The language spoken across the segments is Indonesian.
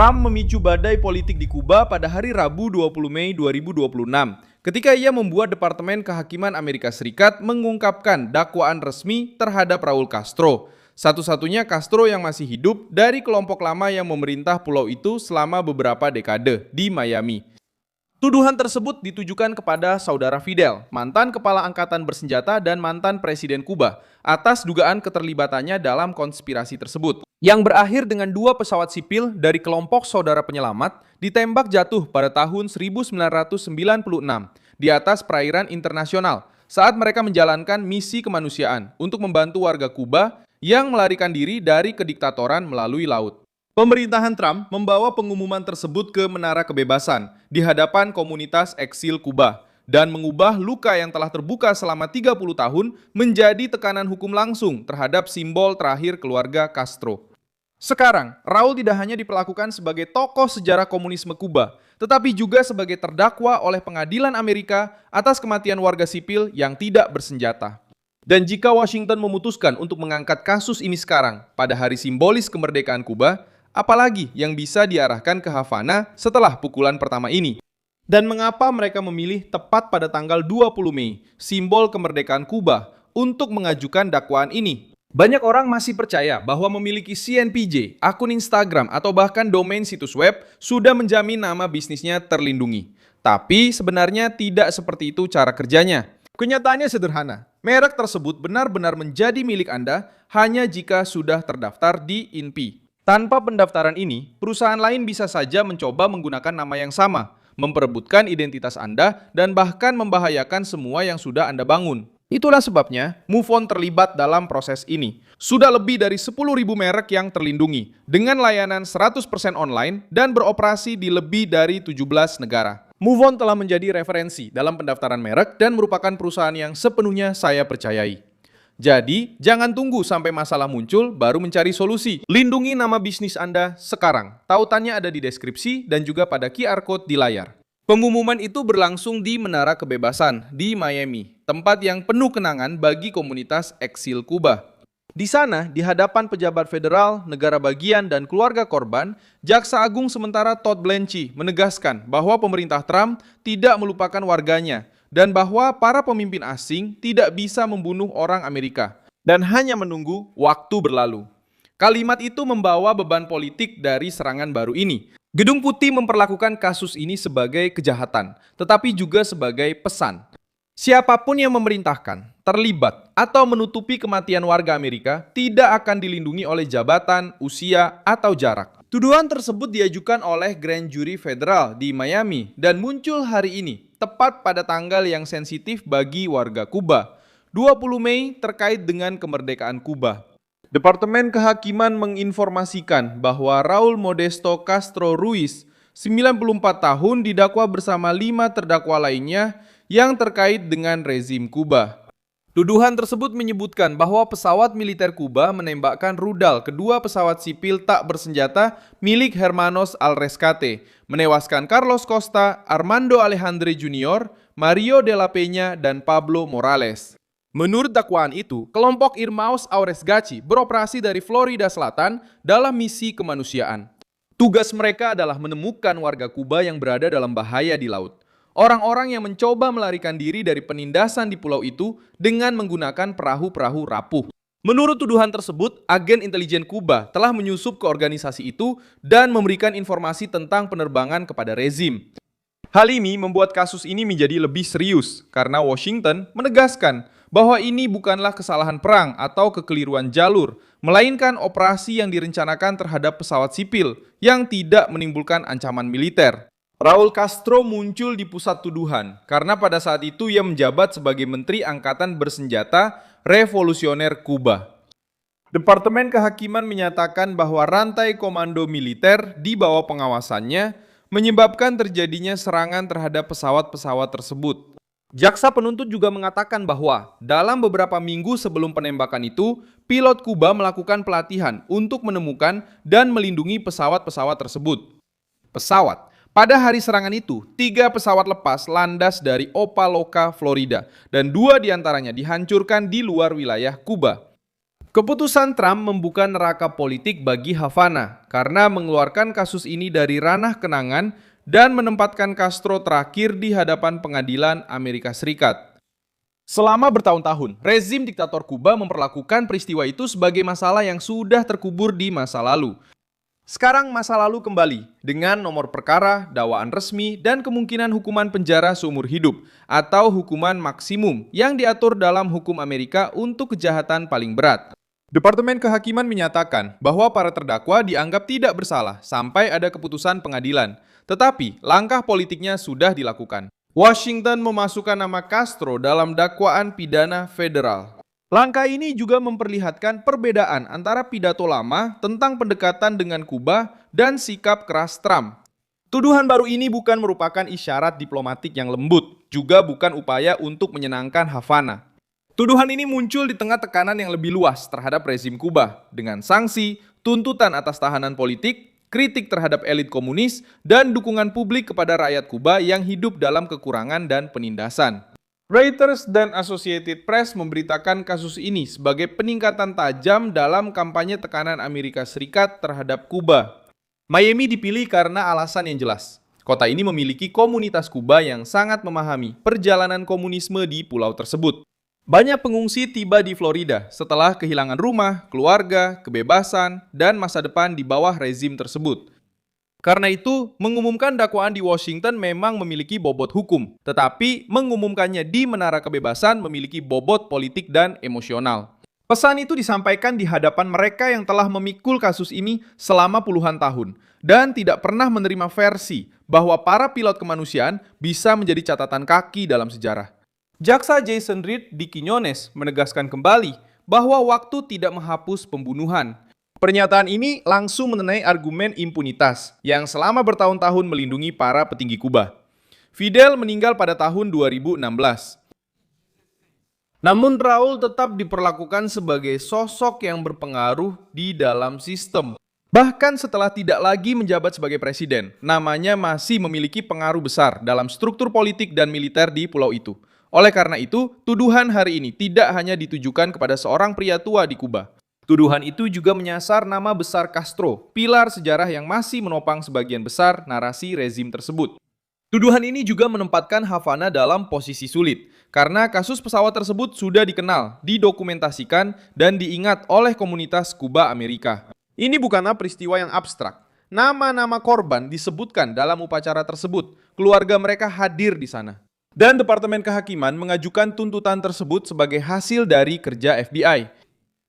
Trump memicu badai politik di Kuba pada hari Rabu 20 Mei 2026 ketika ia membuat Departemen Kehakiman Amerika Serikat mengungkapkan dakwaan resmi terhadap Raul Castro, satu-satunya Castro yang masih hidup dari kelompok lama yang memerintah pulau itu selama beberapa dekade di Miami. Tuduhan tersebut ditujukan kepada saudara Fidel, mantan kepala angkatan bersenjata dan mantan presiden Kuba, atas dugaan keterlibatannya dalam konspirasi tersebut, yang berakhir dengan 2 pesawat sipil dari kelompok saudara penyelamat ditembak jatuh pada tahun 1996 di atas perairan internasional saat mereka menjalankan misi kemanusiaan untuk membantu warga Kuba yang melarikan diri dari kediktatoran melalui laut. Pemerintahan Trump membawa pengumuman tersebut ke Menara Kebebasan di hadapan komunitas eksil Kuba dan mengubah luka yang telah terbuka selama 30 tahun menjadi tekanan hukum langsung terhadap simbol terakhir keluarga Castro. Sekarang, Raul tidak hanya diperlakukan sebagai tokoh sejarah komunisme Kuba, tetapi juga sebagai terdakwa oleh pengadilan Amerika atas kematian warga sipil yang tidak bersenjata. Dan jika Washington memutuskan untuk mengangkat kasus ini sekarang, pada hari simbolis kemerdekaan Kuba, apalagi yang bisa diarahkan ke Havana setelah pukulan pertama ini? Dan mengapa mereka memilih tepat pada tanggal 20 Mei, simbol kemerdekaan Kuba, untuk mengajukan dakwaan ini? Banyak orang masih percaya bahwa memiliki CNPJ, akun Instagram, atau bahkan domain situs web sudah menjamin nama bisnisnya terlindungi. Tapi sebenarnya tidak seperti itu cara kerjanya. Kenyataannya sederhana, merek tersebut benar-benar menjadi milik Anda hanya jika sudah terdaftar di INPI. Tanpa pendaftaran ini, perusahaan lain bisa saja mencoba menggunakan nama yang sama, memperebutkan identitas Anda, dan bahkan membahayakan semua yang sudah Anda bangun. Itulah sebabnya MoveOn terlibat dalam proses ini. Sudah lebih dari 10.000 merek yang terlindungi, dengan layanan 100% online dan beroperasi di lebih dari 17 negara. MoveOn telah menjadi referensi dalam pendaftaran merek dan merupakan perusahaan yang sepenuhnya saya percayai. Jadi, jangan tunggu sampai masalah muncul baru mencari solusi. Lindungi nama bisnis Anda sekarang. Tautannya ada di deskripsi dan juga pada QR Code di layar. Pengumuman itu berlangsung di Menara Kebebasan di Miami, tempat yang penuh kenangan bagi komunitas eksil Kuba. Di sana, di hadapan pejabat federal, negara bagian, dan keluarga korban, Jaksa Agung sementara Todd Blanche menegaskan bahwa pemerintah Trump tidak melupakan warganya dan bahwa para pemimpin asing tidak bisa membunuh orang Amerika dan hanya menunggu waktu berlalu. Kalimat itu membawa beban politik dari serangan baru ini. Gedung Putih memperlakukan kasus ini sebagai kejahatan, tetapi juga sebagai pesan. Siapapun yang memerintahkan, terlibat, atau menutupi kematian warga Amerika tidak akan dilindungi oleh jabatan, usia, atau jarak. Tuduhan tersebut diajukan oleh Grand Jury Federal di Miami dan muncul hari ini, tepat pada tanggal yang sensitif bagi warga Kuba, 20 Mei terkait dengan kemerdekaan Kuba. Departemen Kehakiman menginformasikan bahwa Raul Modesto Castro Ruiz, 94 tahun, didakwa bersama 5 terdakwa lainnya yang terkait dengan rezim Kuba. Tuduhan tersebut menyebutkan bahwa pesawat militer Kuba menembakkan rudal kedua pesawat sipil tak bersenjata milik Hermanos Al Rescate, menewaskan Carlos Costa, Armando Alejandre Jr., Mario de la Peña, dan Pablo Morales. Menurut dakwaan itu, kelompok Irmãos Auresgachi beroperasi dari Florida Selatan dalam misi kemanusiaan. Tugas mereka adalah menemukan warga Kuba yang berada dalam bahaya di laut. Orang-orang yang mencoba melarikan diri dari penindasan di pulau itu dengan menggunakan perahu-perahu rapuh. Menurut tuduhan tersebut, agen intelijen Kuba telah menyusup ke organisasi itu dan memberikan informasi tentang penerbangan kepada rezim. Hal ini membuat kasus ini menjadi lebih serius karena Washington menegaskan bahwa ini bukanlah kesalahan perang atau kekeliruan jalur, melainkan operasi yang direncanakan terhadap pesawat sipil yang tidak menimbulkan ancaman militer. Raul Castro muncul di pusat tuduhan karena pada saat itu ia menjabat sebagai Menteri Angkatan Bersenjata Revolusioner Kuba. Departemen Kehakiman menyatakan bahwa rantai komando militer di bawah pengawasannya menyebabkan terjadinya serangan terhadap pesawat-pesawat tersebut. Jaksa penuntut juga mengatakan bahwa dalam beberapa minggu sebelum penembakan itu, pilot Kuba melakukan pelatihan untuk menemukan dan melindungi pesawat-pesawat tersebut. Pada hari serangan itu, 3 pesawat lepas landas dari Opa-locka, Florida, dan 2 diantaranya dihancurkan di luar wilayah Kuba. Keputusan Trump membuka neraka politik bagi Havana karena mengeluarkan kasus ini dari ranah kenangan dan menempatkan Castro terakhir di hadapan pengadilan Amerika Serikat. Selama bertahun-tahun, rezim diktator Kuba memperlakukan peristiwa itu sebagai masalah yang sudah terkubur di masa lalu. Sekarang masa lalu kembali dengan nomor perkara, dakwaan resmi, dan kemungkinan hukuman penjara seumur hidup atau hukuman maksimum yang diatur dalam hukum Amerika untuk kejahatan paling berat. Departemen Kehakiman menyatakan bahwa para terdakwa dianggap tidak bersalah sampai ada keputusan pengadilan, tetapi langkah politiknya sudah dilakukan. Washington memasukkan nama Castro dalam dakwaan pidana federal. Langkah ini juga memperlihatkan perbedaan antara pidato lama tentang pendekatan dengan Kuba dan sikap keras Trump. Tuduhan baru ini bukan merupakan isyarat diplomatik yang lembut, juga bukan upaya untuk menyenangkan Havana. Tuduhan ini muncul di tengah tekanan yang lebih luas terhadap rezim Kuba, dengan sanksi, tuntutan atas tahanan politik, kritik terhadap elit komunis, dan dukungan publik kepada rakyat Kuba yang hidup dalam kekurangan dan penindasan. Reuters dan Associated Press memberitakan kasus ini sebagai peningkatan tajam dalam kampanye tekanan Amerika Serikat terhadap Kuba. Miami dipilih karena alasan yang jelas. Kota ini memiliki komunitas Kuba yang sangat memahami perjalanan komunisme di pulau tersebut. Banyak pengungsi tiba di Florida setelah kehilangan rumah, keluarga, kebebasan, dan masa depan di bawah rezim tersebut. Karena itu, mengumumkan dakwaan di Washington memang memiliki bobot hukum, tetapi mengumumkannya di Menara Kebebasan memiliki bobot politik dan emosional. Pesan itu disampaikan di hadapan mereka yang telah memikul kasus ini selama puluhan tahun dan tidak pernah menerima versi bahwa para pilot kemanusiaan bisa menjadi catatan kaki dalam sejarah. Jaksa Jason Reed di Quiñones menegaskan kembali bahwa waktu tidak menghapus pembunuhan. Pernyataan ini langsung menenai argumen impunitas yang selama bertahun-tahun melindungi para petinggi Kuba. Fidel meninggal pada tahun 2016. Namun Raul tetap diperlakukan sebagai sosok yang berpengaruh di dalam sistem. Bahkan setelah tidak lagi menjabat sebagai presiden, namanya masih memiliki pengaruh besar dalam struktur politik dan militer di pulau itu. Oleh karena itu, tuduhan hari ini tidak hanya ditujukan kepada seorang pria tua di Kuba. Tuduhan itu juga menyasar nama besar Castro, pilar sejarah yang masih menopang sebagian besar narasi rezim tersebut. Tuduhan ini juga menempatkan Havana dalam posisi sulit, karena kasus pesawat tersebut sudah dikenal, didokumentasikan, dan diingat oleh komunitas Kuba Amerika. Ini bukanlah peristiwa yang abstrak. Nama-nama korban disebutkan dalam upacara tersebut, keluarga mereka hadir di sana. Dan Departemen Kehakiman mengajukan tuntutan tersebut sebagai hasil dari kerja FBI,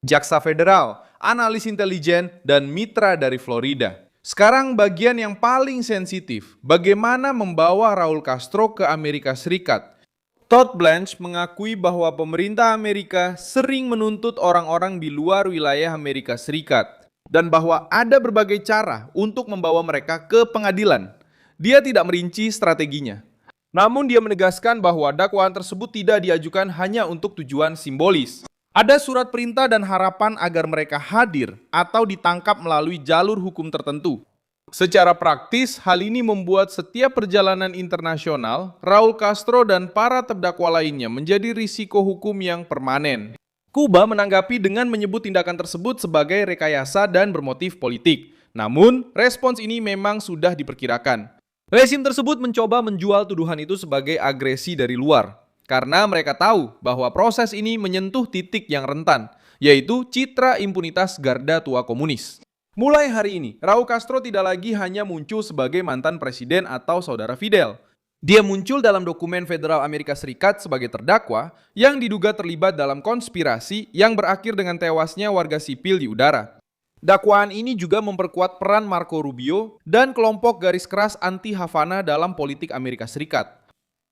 Jaksa Federal, analis intelijen, dan mitra dari Florida. Sekarang bagian yang paling sensitif, bagaimana membawa Raul Castro ke Amerika Serikat. Todd Blanche mengakui bahwa pemerintah Amerika sering menuntut orang-orang di luar wilayah Amerika Serikat, dan bahwa ada berbagai cara untuk membawa mereka ke pengadilan. Dia tidak merinci strateginya. Namun dia menegaskan bahwa dakwaan tersebut tidak diajukan hanya untuk tujuan simbolis. Ada surat perintah dan harapan agar mereka hadir atau ditangkap melalui jalur hukum tertentu. Secara praktis, hal ini membuat setiap perjalanan internasional, Raul Castro dan para terdakwa lainnya menjadi risiko hukum yang permanen. Kuba menanggapi dengan menyebut tindakan tersebut sebagai rekayasa dan bermotif politik. Namun, respons ini memang sudah diperkirakan. Rezim tersebut mencoba menjual tuduhan itu sebagai agresi dari luar, karena mereka tahu bahwa proses ini menyentuh titik yang rentan, yaitu citra impunitas garda tua komunis. Mulai hari ini, Raul Castro tidak lagi hanya muncul sebagai mantan presiden atau saudara Fidel. Dia muncul dalam dokumen federal Amerika Serikat sebagai terdakwa yang diduga terlibat dalam konspirasi yang berakhir dengan tewasnya warga sipil di udara. Dakwaan ini juga memperkuat peran Marco Rubio dan kelompok garis keras anti-Havana dalam politik Amerika Serikat.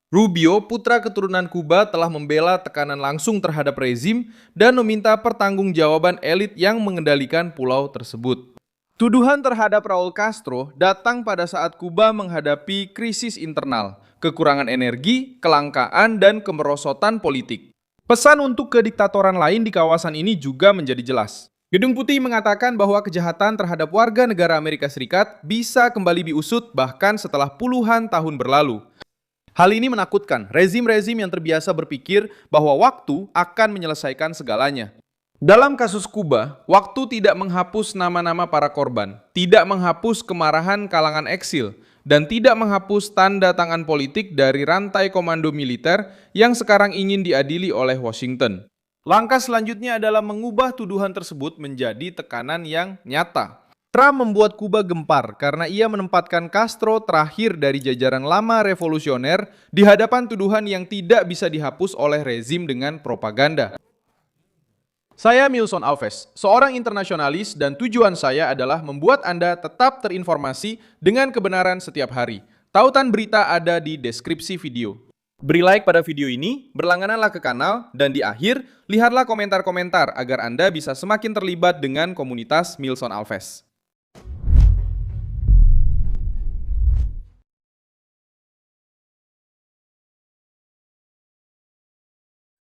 Rubio, putra keturunan Kuba, telah membela tekanan langsung terhadap rezim dan meminta pertanggungjawaban elit yang mengendalikan pulau tersebut. Tuduhan terhadap Raul Castro datang pada saat Kuba menghadapi krisis internal, kekurangan energi, kelangkaan, dan kemerosotan politik. Pesan untuk kediktatoran lain di kawasan ini juga menjadi jelas. Gedung Putih mengatakan bahwa kejahatan terhadap warga negara Amerika Serikat bisa kembali diusut bahkan setelah puluhan tahun berlalu. Hal ini menakutkan rezim-rezim yang terbiasa berpikir bahwa waktu akan menyelesaikan segalanya. Dalam kasus Kuba, waktu tidak menghapus nama-nama para korban, tidak menghapus kemarahan kalangan eksil, dan tidak menghapus tanda tangan politik dari rantai komando militer yang sekarang ingin diadili oleh Washington. Langkah selanjutnya adalah mengubah tuduhan tersebut menjadi tekanan yang nyata. Trump membuat Kuba gempar karena ia menempatkan Castro terakhir dari jajaran lama revolusioner di hadapan tuduhan yang tidak bisa dihapus oleh rezim dengan propaganda. Saya Milson Alves, seorang internasionalis dan tujuan saya adalah membuat Anda tetap terinformasi dengan kebenaran setiap hari. Tautan berita ada di deskripsi video. Beri like pada video ini, berlanggananlah ke kanal, dan di akhir, lihatlah komentar-komentar agar Anda bisa semakin terlibat dengan komunitas Milson Alves.